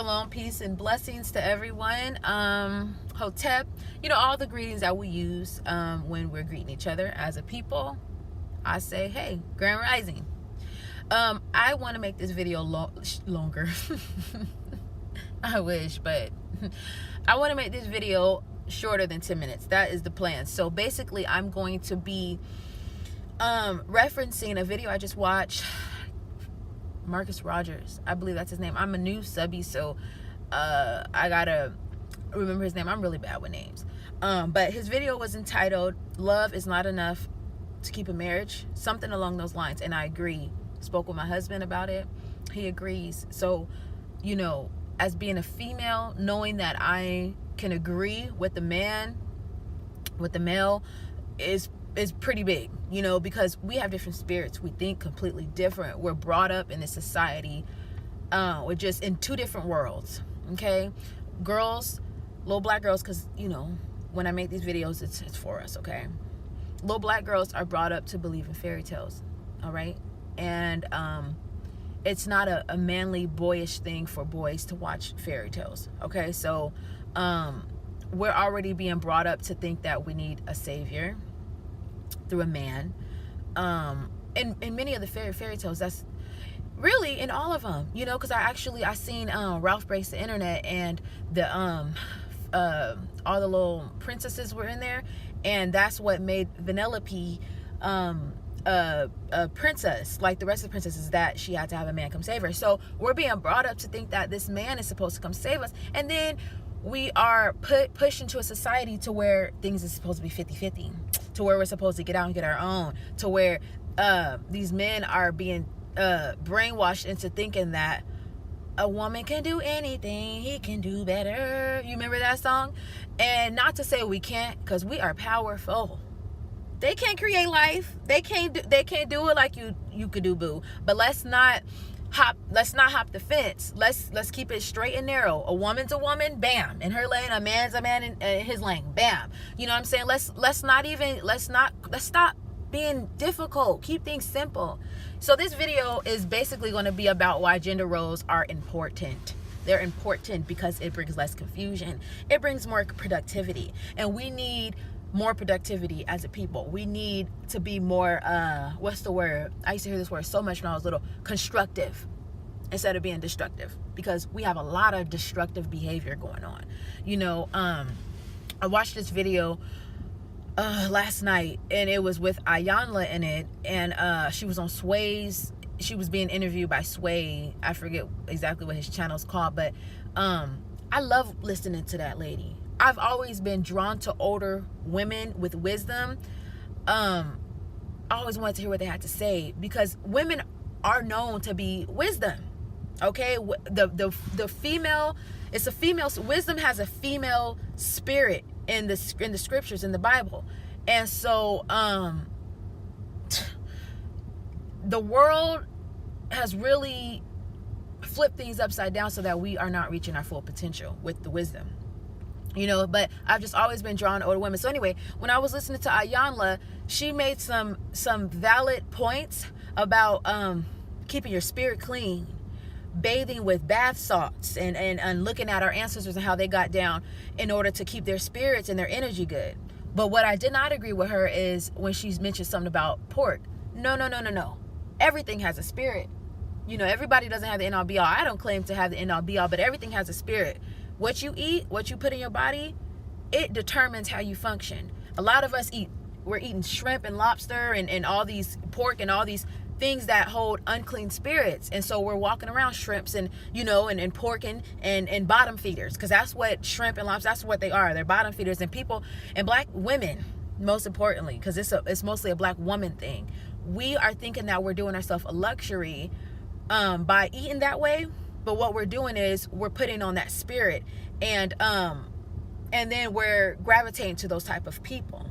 Shalom, peace, and blessings to everyone. Hotep, all the greetings that we use when we're greeting each other as a people. I say, hey, Grand Rising. I want to make this video longer. I wish, but I want to make this video shorter than 10 minutes. That is the plan. So basically, I'm going to be referencing a video I just watched. Marcus Rogers, I believe that's his name. I'm a new subby, so I gotta remember his name. I'm really bad with names. But his video was entitled "Love is Not Enough to Keep a Marriage," something along those lines, and I agree. Spoke with my husband about it. He agrees. So, as being a female, knowing that I can agree with the male is pretty big, because we have different spirits. We think completely different. We're brought up in this society. We're just in two different worlds. Okay, girls, little black girls, because when I make these videos, it's for us. Okay, little black girls are brought up to believe in fairy tales. All right, and it's not a manly, boyish thing for boys to watch fairy tales. Okay, so we're already being brought up to think that we need a savior through a man. In many of the fairy tales, that's really in all of them, because I seen Ralph Breaks the Internet, and the all the little princesses were in there, and that's what made Vanellope a princess like the rest of the princesses, that she had to have a man come save her. So we're being brought up to think that this man is supposed to come save us, and then we are pushed into a society to where things are supposed to be 50-50, to where we're supposed to get out and get our own, to where these men are being brainwashed into thinking that a woman can do anything, he can do better. You remember that song? And not to say we can't, because we are powerful. They can't create life. They can't do it like you could do, boo. But let's not hop the fence. Let's keep it straight and narrow. A woman's a woman, bam, in her lane. A man's a man in his lane, bam. You know what I'm saying? Let's stop being difficult. Keep things simple. So this video is basically going to be about why gender roles are important. They're important because it brings less confusion. It brings more productivity, and we need more productivity as a people. We need to be more what's the word? I used to hear this word so much when I was little. Constructive instead of being destructive, because we have a lot of destructive behavior going on. I watched this video last night, and it was with Ayanla in it, and she was on Sway's. She was being interviewed by Sway. I forget exactly what his channel's called, but I love listening to that lady. I've always been drawn to older women with wisdom. I always wanted to hear what they had to say, because women are known to be wisdom. Okay, the female, it's a female. Wisdom has a female spirit in the scriptures, in the Bible, and so the world has really flipped things upside down so that we are not reaching our full potential with the wisdom. But I've just always been drawn to older women. So anyway, when I was listening to Ayanla, she made some valid points about keeping your spirit clean, bathing with bath salts, and looking at our ancestors and how they got down in order to keep their spirits and their energy good. But what I did not agree with her is when she mentioned something about pork. No. Everything has a spirit. Everybody doesn't have the end all be all. I don't claim to have the end all be all, but everything has a spirit. What you eat, what you put in your body, it determines how you function. A lot of us we're eating shrimp and lobster and all these pork and all these things that hold unclean spirits. And so we're walking around shrimps and pork and bottom feeders, because that's what shrimp and lobster, that's what they are. They're bottom feeders. And people, and black women, most importantly, because it's mostly a black woman thing. We are thinking that we're doing ourselves a luxury by eating that way. But what we're doing is we're putting on that spirit, and then we're gravitating to those type of people,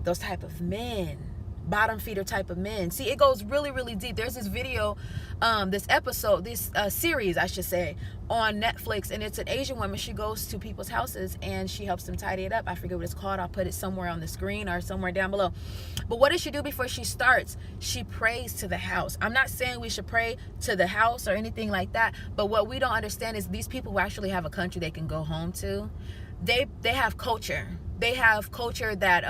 those type of men, bottom feeder type of men. See, it goes really, really deep. There's this video, this episode, this series, I should say, on Netflix, and it's an Asian woman. She goes to people's houses and she helps them tidy it up. I forget what it's called. I'll put it somewhere on the screen or somewhere down below. But what does she do before she starts? She prays to the house. I'm not saying we should pray to the house or anything like that, but what we don't understand is these people who actually have a country they can go home to, they have culture. They have culture that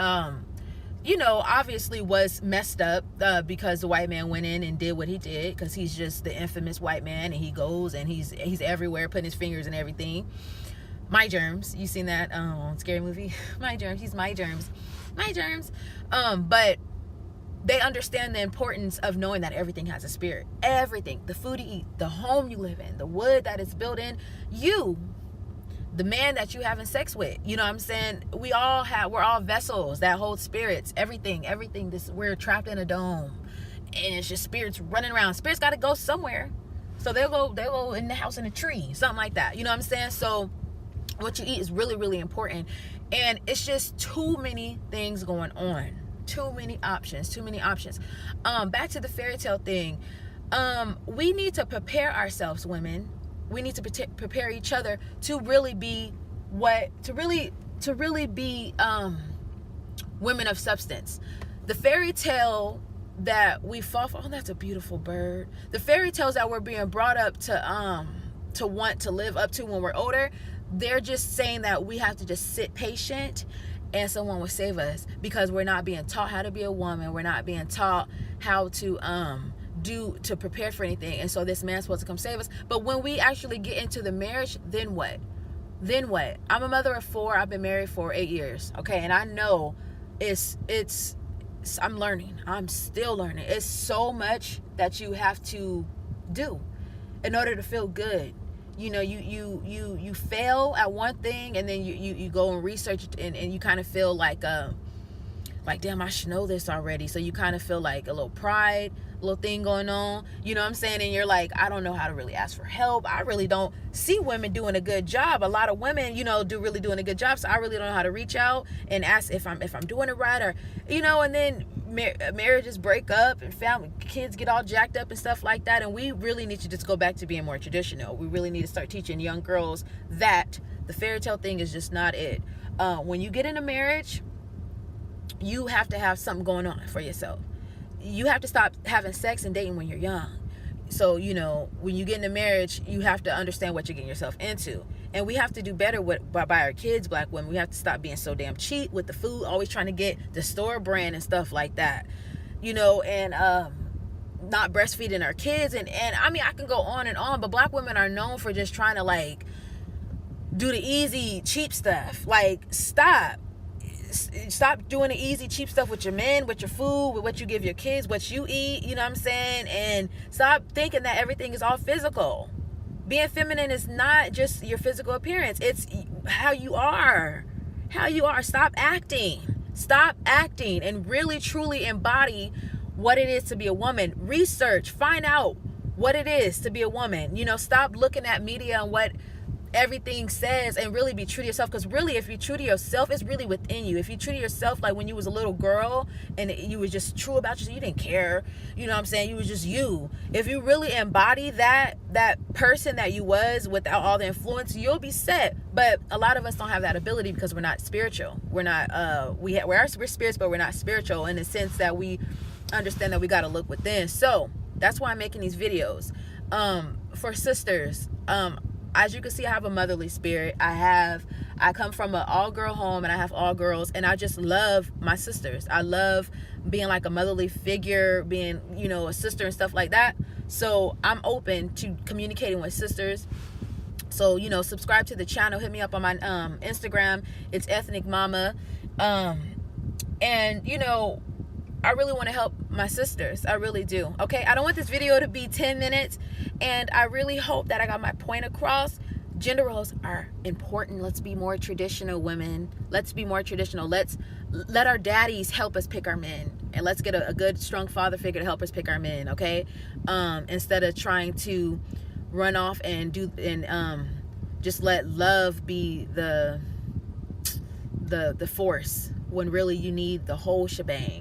obviously was messed up because the white man went in and did what he did, because he's just the infamous white man, and he goes and he's everywhere putting his fingers in everything. My germs, you seen that scary movie? My germs, he's my germs. But they understand the importance of knowing that everything has a spirit. Everything, the food you eat, the home you live in, the wood that is built in, the man that you having sex with, you know what I'm saying? We're all vessels that hold spirits. Everything. We're trapped in a dome, and it's just spirits running around. Spirits got to go somewhere, so they'll go in the house in a tree, something like that. You know what I'm saying? So what you eat is really, really important, and it's just too many things going on, too many options. Back to the fairy tale thing. We need to prepare ourselves, women. We need to prepare each other to really be women of substance. The fairy tale that we fall for, oh, that's a beautiful bird. The fairy tales that we're being brought up to want to live up to when we're older, they're just saying that we have to just sit patient and someone will save us, because we're not being taught how to be a woman. We're not being taught how to prepare for anything, and so this man's supposed to come save us. But when we actually get into the marriage, then what? I'm a mother of 4. I've been married for 8 years, okay, and I know I'm learning. I'm still learning. It's so much that you have to do in order to feel good. You fail at one thing, and then you go and research it, and you kind of feel like damn, I should know this already. So you kind of feel like a little pride, little thing going on, you know what I'm saying? And you're like, I don't know how to really ask for help. I really don't see women doing a good job. A lot of women, doing a good job. So I really don't know how to reach out and ask if I'm doing it right, or, and then marriages break up and kids get all jacked up and stuff like that. And we really need to just go back to being more traditional. We really need to start teaching young girls that the fairy tale thing is just not it. When you get in a marriage, you have to have something going on for yourself. You have to stop having sex and dating when you're young. So, when you get into marriage, you have to understand what you're getting yourself into. And we have to do better by our kids, black women. We have to stop being so damn cheap with the food, always trying to get the store brand and stuff like that. And not breastfeeding our kids. And I mean, I can go on and on, but black women are known for just trying to do the easy, cheap stuff. Stop doing the easy, cheap stuff with your men, with your food, with what you give your kids, what you eat, you know what I'm saying? And stop thinking that everything is all physical. Being feminine is not just your physical appearance. It's how you are. Stop acting and really, truly embody what it is to be a woman. Research, find out what it is to be a woman. Stop looking at media and what everything says, and really be true to yourself. Because really, if you're true to yourself, it's really within you. If you true to yourself like when you was a little girl and you was just true about yourself, you didn't care, you know what I'm saying, you was just you. If you really embody that person that you was without all the influence, you'll be set. But a lot of us don't have that ability because we're not spiritual. We're not we're spirits, but we're not spiritual in the sense that we understand that we got to look within. So that's why I'm making these videos for sisters. As you can see, I have a motherly spirit. I come from an all-girl home, and I have all girls, and I just love my sisters. I love being like a motherly figure, being, a sister and stuff like that. So I'm open to communicating with sisters. So, subscribe to the channel. Hit me up on my Instagram. It's Ethnic Mama. And, I really want to help my sisters. I really do. Okay, I don't want this video to be 10 minutes, and I really hope that I got my point across. Gender roles are important. Let's be more traditional, women. Let's be more traditional. Let's let our daddies help us pick our men, and let's get a good, strong father figure to help us pick our men. Okay, instead of trying to run off and just let love be the force, when really you need the whole shebang.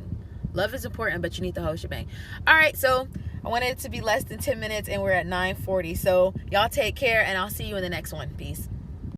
Love is important, but you need the whole shebang. All right, so I wanted it to be less than 10 minutes, and we're at 9:40. So y'all take care, and I'll see you in the next one. Peace.